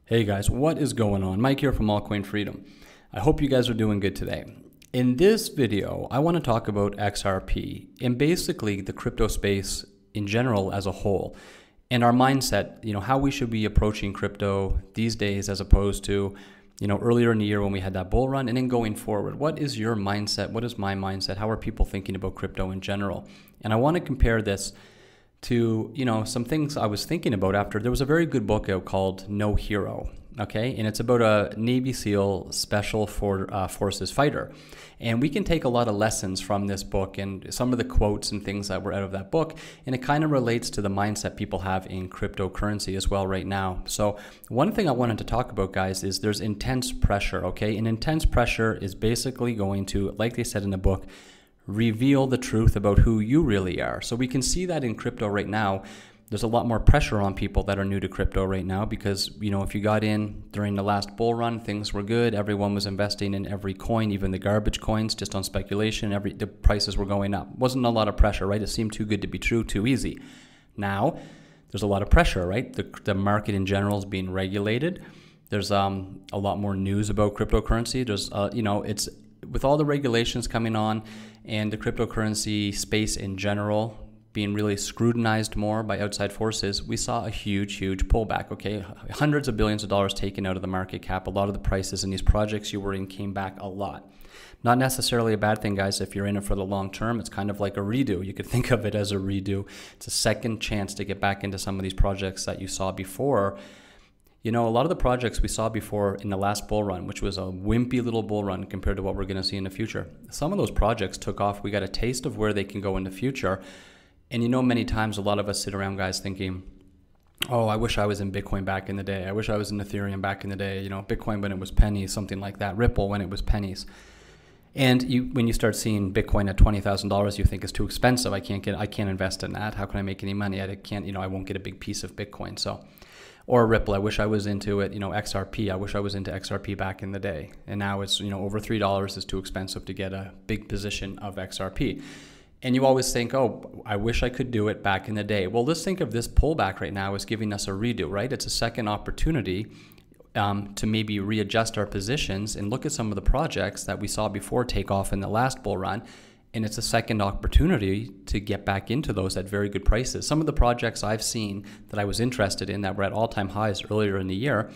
Hey guys, what is going on? Mike here from Altcoin Freedom. I hope you guys are doing good today. In this video, I want to talk about XRP and basically the crypto space in general as a whole and our mindset, how we should be approaching crypto these days as opposed to, earlier in the year when we had that bull run and then going forward. What is your mindset? What is my mindset? How are people thinking about crypto in general? And I want to compare this to, some things I was thinking about after there was a very good book out called No Hero, okay? And it's about a Navy SEAL Special Forces fighter. And we can take a lot of lessons from this book and some of the quotes and things that were out of that book. And it kind of relates to the mindset people have in cryptocurrency as well right now. So one thing I wanted to talk about, guys, is there's intense pressure, okay? And intense pressure is basically going to, like they said in the book, reveal the truth about who you really are. So we can see that in crypto right now. There's a lot more pressure on people that are new to crypto right now because, if you got in during the last bull run, things were good. Everyone was investing in every coin, even the garbage coins, just on speculation. The prices were going up. Wasn't a lot of pressure, right? It seemed too good to be true, too easy. Now, there's a lot of pressure, right? The market in general is being regulated. There's a lot more news about cryptocurrency. There's, it's with all the regulations coming on and the cryptocurrency space in general being really scrutinized more by outside forces, we saw a huge pullback, okay? Hundreds of billions of dollars taken out of the market cap. A lot of the prices in these projects you were in came back a lot. Not necessarily a bad thing, guys, if you're in it for the long term. It's kind of like a redo. You could think of it as a redo. It's a second chance to get back into some of these projects that you saw before. A lot of the projects we saw before in the last bull run, which was a wimpy little bull run compared to what we're going to see in the future, some of those projects took off. We got a taste of where they can go in the future. And many times a lot of us sit around, guys, thinking, oh, I wish I was in Bitcoin back in the day. I wish I was in Ethereum back in the day. Bitcoin when it was pennies, something like that. Ripple when it was pennies. And when you start seeing Bitcoin at $20,000, you think it's too expensive. I can't invest in that. How can I make any money? I won't get a big piece of Bitcoin. Or Ripple, I wish I was into it, XRP. I wish I was into XRP back in the day. And now it's, over $3 is too expensive to get a big position of XRP. And you always think, oh, I wish I could do it back in the day. Well, let's think of this pullback right now as giving us a redo, right? It's a second opportunity to maybe readjust our positions and look at some of the projects that we saw before take off in the last bull run. And it's a second opportunity to get back into those at very good prices. Some of the projects I've seen that I was interested in that were at all-time highs earlier in the year,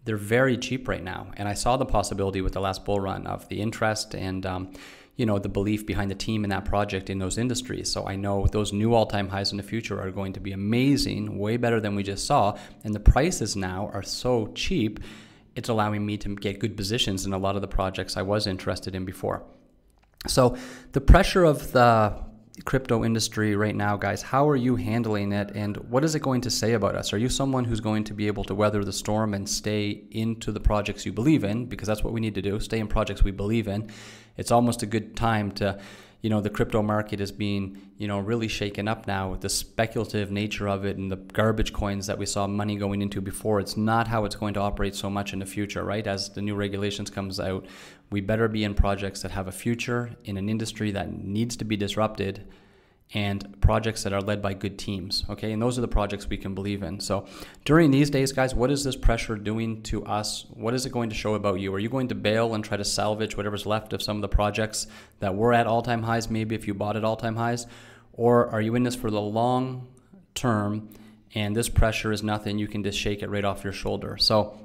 they're very cheap right now. And I saw the possibility with the last bull run of the interest and the belief behind the team in that project in those industries. So I know those new all-time highs in the future are going to be amazing, way better than we just saw. And the prices now are so cheap, it's allowing me to get good positions in a lot of the projects I was interested in before. So the pressure of the crypto industry right now, guys, how are you handling it and what is it going to say about us? Are you someone who's going to be able to weather the storm and stay into the projects you believe in? Because that's what we need to do, stay in projects we believe in. It's almost a good time to, the crypto market is being, really shaken up now with the speculative nature of it and the garbage coins that we saw money going into before. It's not how it's going to operate so much in the future, right? As the new regulations comes out, we better be in projects that have a future in an industry that needs to be disrupted and projects that are led by good teams, okay? And those are the projects we can believe in. So during these days, guys, what is this pressure doing to us? What is it going to show about you? Are you going to bail and try to salvage whatever's left of some of the projects that were at all-time highs, maybe if you bought at all-time highs? Or are you in this for the long term and this pressure is nothing, you can just shake it right off your shoulder? So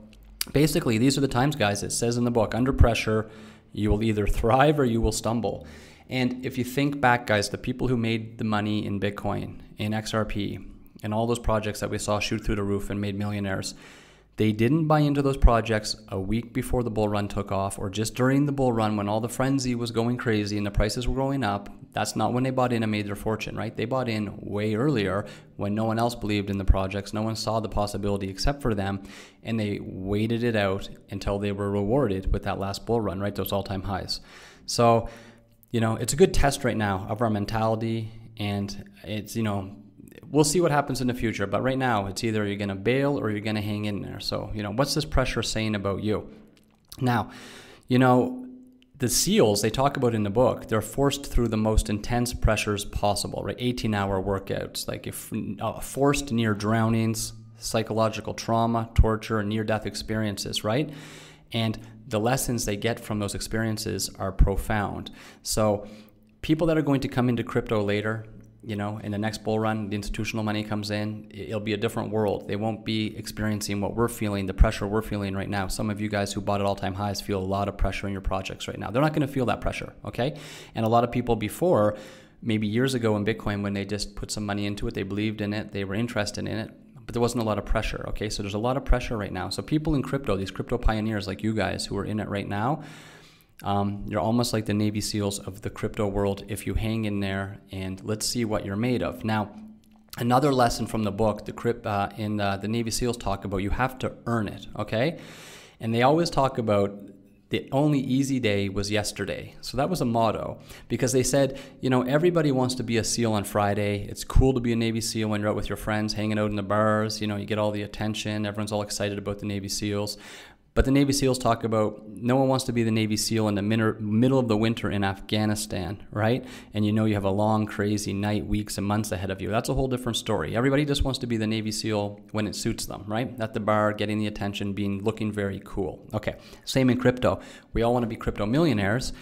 basically, these are the times, guys, it says in the book, under pressure, you will either thrive or you will stumble. And if you think back, guys, the people who made the money in Bitcoin, in XRP, and all those projects that we saw shoot through the roof and made millionaires, they didn't buy into those projects a week before the bull run took off or just during the bull run when all the frenzy was going crazy and the prices were going up. That's not when they bought in and made their fortune, right? They bought in way earlier when no one else believed in the projects. No one saw the possibility except for them, and they waited it out until they were rewarded with that last bull run, right? Those all-time highs. So, it's a good test right now of our mentality, and it's, we'll see what happens in the future. But right now, it's either you're going to bail or you're going to hang in there. So, what's this pressure saying about you? Now, the SEALs they talk about in the book, they're forced through the most intense pressures possible, right? 18-hour workouts, like forced near drownings, psychological trauma, torture, near-death experiences, right? And the lessons they get from those experiences are profound. So people that are going to come into crypto later, you know, in the next bull run, the institutional money comes in, it'll be a different world. They won't be experiencing what we're feeling, the pressure we're feeling right now. Some of you guys who bought at all-time highs feel a lot of pressure in your projects right now. They're not going to feel that pressure, okay? And a lot of people before, maybe years ago in Bitcoin, when they just put some money into it, they believed in it, they were interested in it, but there wasn't a lot of pressure, okay? So there's a lot of pressure right now. So people in crypto, these crypto pioneers like you guys who are in it right now, you're almost like the Navy SEALs of the crypto world if you hang in there, and let's see what you're made of. Now, another lesson from the book, the Navy SEALs talk about you have to earn it, okay? And they always talk about the only easy day was yesterday. So that was a motto, because they said, you know, everybody wants to be a SEAL on Friday. It's cool to be a Navy SEAL when you're out with your friends, hanging out in the bars, you know, you get all the attention, everyone's all excited about the Navy SEALs. But the Navy SEALs talk about no one wants to be the Navy SEAL in the middle of the winter in Afghanistan, right? And you know you have a long, crazy night, weeks, and months ahead of you. That's a whole different story. Everybody just wants to be the Navy SEAL when it suits them, right? At the bar, getting the attention, looking very cool. Okay, same in crypto. We all want to be crypto millionaires,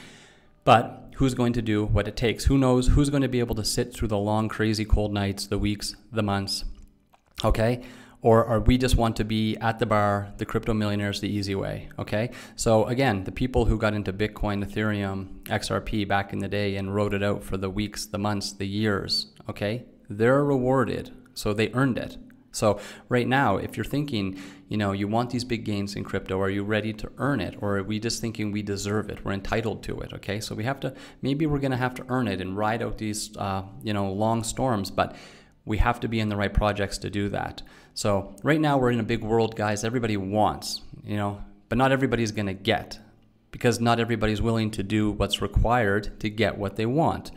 but who's going to do what it takes? Who knows who's going to be able to sit through the long, crazy, cold nights, the weeks, the months, okay? Or we just want to be at the bar, the crypto millionaires the easy way, okay? So again, the people who got into Bitcoin, Ethereum, XRP back in the day and rode it out for the weeks, the months, the years, okay? They're rewarded, so they earned it. So right now, if you're thinking, you know, you want these big gains in crypto, are you ready to earn it? Or are we just thinking we deserve it, we're entitled to it, okay? So we have to, maybe we're gonna have to earn it and ride out these, you know, long storms, but we have to be in the right projects to do that. So right now we're in a big world, guys. Everybody wants, you know, but not everybody's going to get, because not everybody's willing to do what's required to get what they want.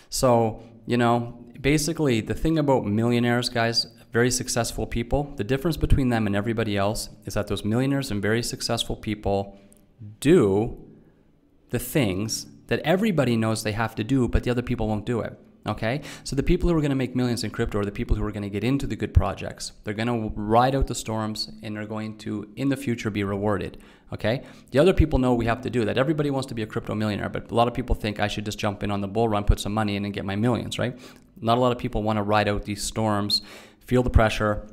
So, you know, basically the thing about millionaires, guys, very successful people, the difference between them and everybody else is that those millionaires and very successful people do the things that everybody knows they have to do, but the other people won't do it. Okay, so the people who are going to make millions in crypto are the people who are going to get into the good projects. They're going to ride out the storms, and they're going to, in the future, be rewarded. Okay, the other people know we have to do that. Everybody wants to be a crypto millionaire, but a lot of people think I should just jump in on the bull run, put some money in, and get my millions, right? Not a lot of people want to ride out these storms, feel the pressure,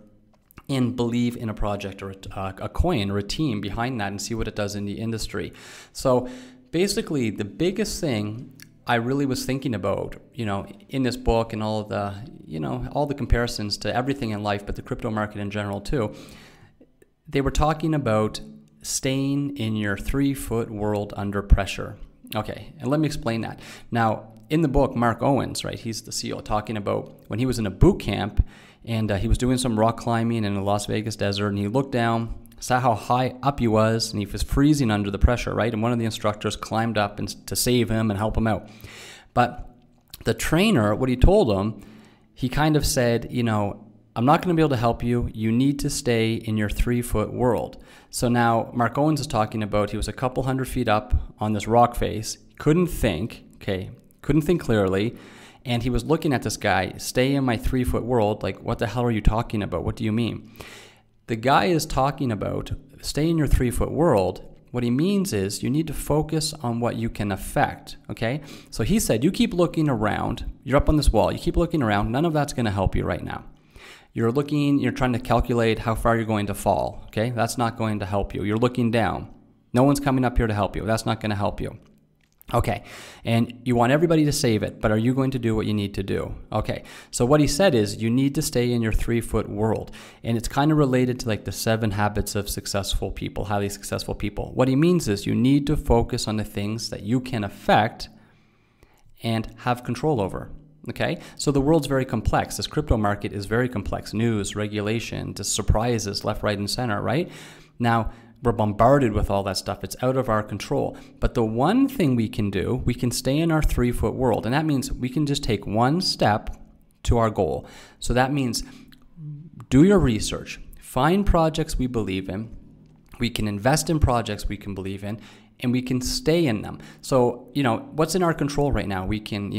and believe in a project or a coin or a team behind that and see what it does in the industry. So basically, the biggest thing I really was thinking about, you know, in this book and all of the, you know, all the comparisons to everything in life, but the crypto market in general too, they were talking about staying in your 3-foot world under pressure. Okay, and let me explain that. Now, in the book, Mark Owens, right, he's the CEO, talking about when he was in a boot camp and he was doing some rock climbing in the Las Vegas desert, and he looked down, saw how high up he was, and he was freezing under the pressure, right? And one of the instructors climbed up to save him and help him out. But the trainer, what he told him, he kind of said, you know, I'm not going to be able to help you. You need to stay in your 3-foot world. So now Mark Owens is talking about he was a couple hundred feet up on this rock face, couldn't think, okay, couldn't think clearly, and he was looking at this guy, stay in my 3-foot world, like, what the hell are you talking about? What do you mean? The guy is talking about stay in your 3-foot world. What he means is you need to focus on what you can affect, okay? So he said, you keep looking around. You're up on this wall. You keep looking around. None of that's going to help you right now. You're trying to calculate how far you're going to fall, okay? That's not going to help you. You're looking down. No one's coming up here to help you. That's not going to help you. Okay, and you want everybody to save it, but are you going to do what you need to do? Okay, so what he said is you need to stay in your 3-foot world, and it's kind of related to like the 7 habits of successful people, highly successful people. What he means is you need to focus on the things that you can affect and have control over. Okay, so the world's very complex. This crypto market is very complex. News, regulation, just surprises left, right, and center, right? Now, we're bombarded with all that stuff. It's out of our control. But the one thing we can do, we can stay in our 3-foot world. And that means we can just take one step to our goal. So that means do your research, find projects we believe in. We can invest in projects we can believe in, and we can stay in them. So, what's in our control right now? We can,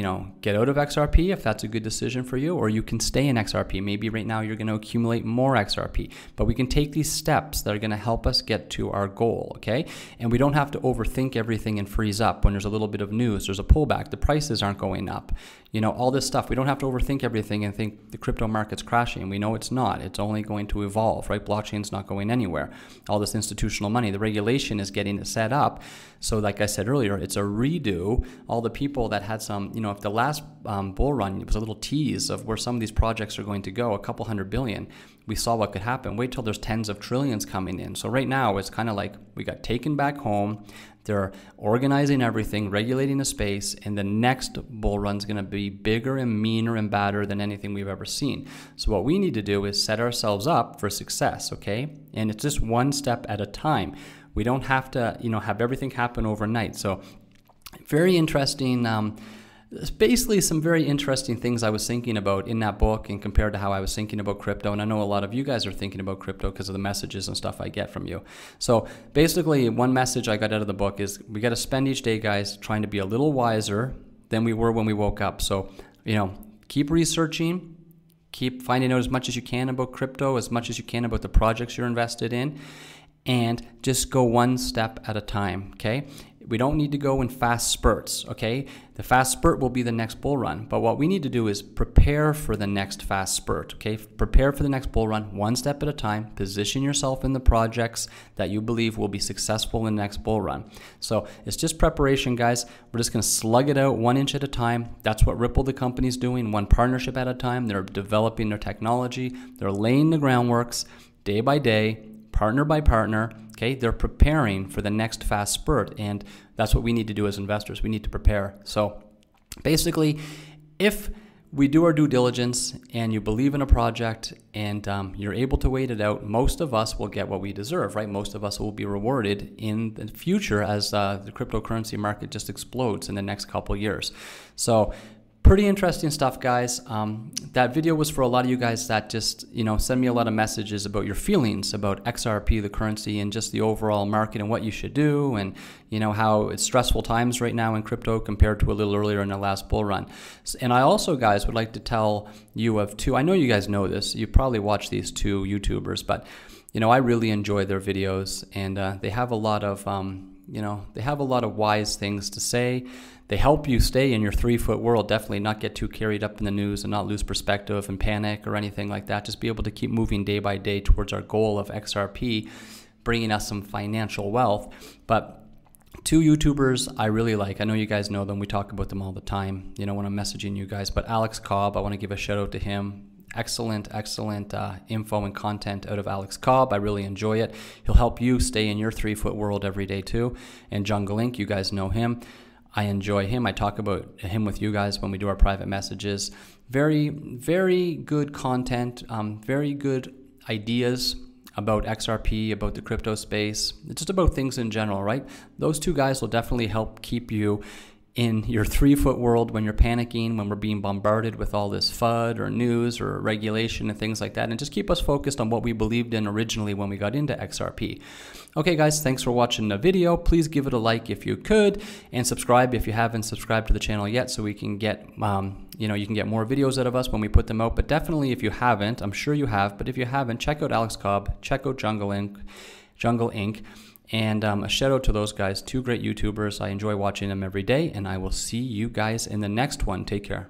get out of XRP if that's a good decision for you, or you can stay in XRP. Maybe right now you're going to accumulate more XRP, but we can take these steps that are going to help us get to our goal, okay? And we don't have to overthink everything and freeze up when there's a little bit of news, there's a pullback, the prices aren't going up, all this stuff. We don't have to overthink everything and think the crypto market's crashing. We know it's not. It's only going to evolve, right? Blockchain's not going anywhere. All this institutional money, the regulation is getting it set up. So like I said earlier, it's a redo. All the people that had some, if the last bull run was a little tease of where some of these projects are going to go, a couple $100 billion, we saw what could happen. Wait till there's tens of trillions coming in. So right now it's kind of like we got taken back home. They're organizing everything, regulating the space, and the next bull run's going to be bigger and meaner and badder than anything we've ever seen. So what we need to do is set ourselves up for success, okay? And it's just one step at a time. We don't have to, have everything happen overnight. So very interesting. Basically some very interesting things I was thinking about in that book and compared to how I was thinking about crypto. And I know a lot of you guys are thinking about crypto because of the messages and stuff I get from you. So basically one message I got out of the book is we got to spend each day, guys, trying to be a little wiser than we were when we woke up. So, keep researching, keep finding out as much as you can about crypto, as much as you can about the projects you're invested in, and just go one step at a time, okay? We don't need to go in fast spurts, okay? The fast spurt will be the next bull run, but what we need to do is prepare for the next fast spurt, okay? Prepare for the next bull run one step at a time. Position yourself in the projects that you believe will be successful in the next bull run. So it's just preparation, guys. We're just gonna slug it out 1 inch at a time. That's what Ripple, the company's doing, one partnership at a time. They're developing their technology. They're laying the groundworks day by day, partner by partner, okay? They're preparing for the next fast spurt, and that's what we need to do as investors. We need to prepare. So basically, if we do our due diligence and you believe in a project and you're able to wait it out, most of us will get what we deserve, right? Most of us will be rewarded in the future as the cryptocurrency market just explodes in the next couple of years. So pretty interesting stuff, guys. That video was for a lot of you guys that just, send me a lot of messages about your feelings about XRP, the currency, and just the overall market and what you should do, and, how it's stressful times right now in crypto compared to a little earlier in the last bull run. And I also, guys, would like to tell you of two, I know you guys know this, you probably watch these two YouTubers, but, I really enjoy their videos, and they have a lot of, they have a lot of wise things to say. They help you stay in your 3-foot world, definitely not get too carried up in the news and not lose perspective and panic or anything like that. Just be able to keep moving day by day towards our goal of XRP, bringing us some financial wealth. But two YouTubers I really like. I know you guys know them. We talk about them all the time, when I'm messaging you guys. But Alex Cobb, I want to give a shout out to him. Excellent info and content out of Alex Cobb. I really enjoy it. He'll help you stay in your 3-foot world every day too. And Jungle Inc., you guys know him. I enjoy him. I talk about him with you guys when we do our private messages. Very, very good content, very good ideas about XRP, about the crypto space, just about things in general, right? Those two guys will definitely help keep you in your 3-foot world when you're panicking, when we're being bombarded with all this FUD or news or regulation and things like that, and just keep us focused on what we believed in originally when we got into XRP. Okay, guys, thanks for watching the video. Please give it a like if you could, and subscribe if you haven't subscribed to the channel yet, so we can get, you can get more videos out of us when we put them out. But definitely, if you haven't, I'm sure you have, but if you haven't, check out Alex Cobb, check out Jungle Inc. And a shout out to those guys, two great YouTubers. I enjoy watching them every day, and I will see you guys in the next one. Take care.